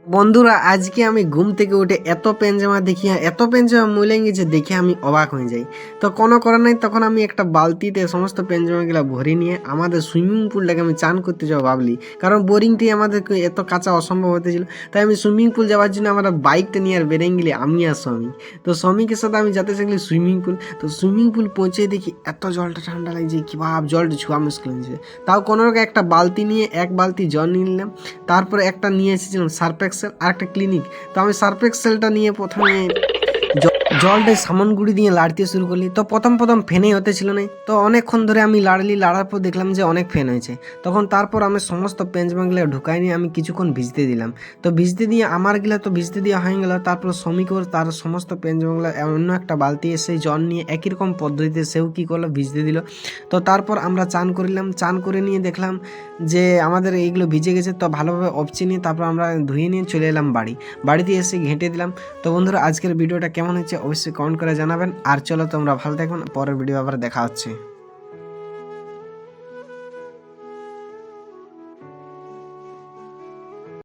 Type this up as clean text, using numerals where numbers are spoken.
বন্ধুরা আজকে আমি ঘুম থেকে উঠে এত পেনজামা দেখি এত পেনজামা মূল্যে গেছে দেখে আমি অবাক হয়ে যাই। তো কোনো করার নাই, তখন আমি একটা বালতিতে সমস্ত পেনজামাগুলো ভরে নিয়ে আমাদের সুইমিং পুলটাকে আমি চান করতে যাবো ভাবলি, কারণ বোরিংটি আমাদের এত কাঁচা অসম্ভব হতেছিল। তাই আমি সুইমিং পুল যাওয়ার জন্য আমার বাইকটা নিয়ে আর বেরিয়ে গেলি আমি আর শ্রমিক। তো শ্রমিকের সাথে আমি যেতে চাইলি সুইমিং পুল। তো সুইমিং পুল পৌঁছে দেখি এত জলটা ঠান্ডা লাগছে কি ভাব, জলটা ছোঁয়া মুশকিল হয়েছে। তাও কোনো রকম একটা বালতি নিয়ে এক বালতি জল নিয়ে নিলাম। তারপরে একটা নিয়ে এসেছিলাম সার্ফ এক্সেল আর একটা ক্লিনিক। তো আমি সার্ফ এক্সেলটা নিয়ে প্রথমে জলটায় সামন গুঁড়ি দিয়ে লাড়তে শুরু করলি। তো প্রথম ফেনে হতেছিল না, তো অনেকক্ষণ ধরে আমি লাড়ার পর দেখলাম যে অনেক ফেন হয়েছে। তখন তারপর আমি সমস্ত পেঞ্চমাগুলো ঢুকাই নিয়ে আমি কিছুক্ষণ ভিজতে দিলাম। তো ভিজতে দিয়ে আমারগুলো তো ভিজতে দেওয়া হয়ে গেল। তারপর শ্রমিকর তার সমস্ত পেঞ্চমাগুলো অন্য একটা বালতি এসে জল নিয়ে একই রকম পদ্ধতিতে সেও কী করলো, ভিজতে দিল। তো তারপর আমরা চান করিলাম, চান করে নিয়ে দেখলাম যে আমাদের এইগুলো ভিজে গেছে। তো ভালোভাবে অপচি নিয়ে তারপর আমরা ধুয়ে নিয়ে চলে এলাম বাড়িতে এসে ঘেঁটে দিলাম। তো বন্ধুরা আজকের ভিডিওটা কেমন হচ্ছে অবশ্যই কমেন্ট করে জানাবেন। আর চলো তোমরা ভালো থাকুন, পরের ভিডিও আবার দেখা হচ্ছে।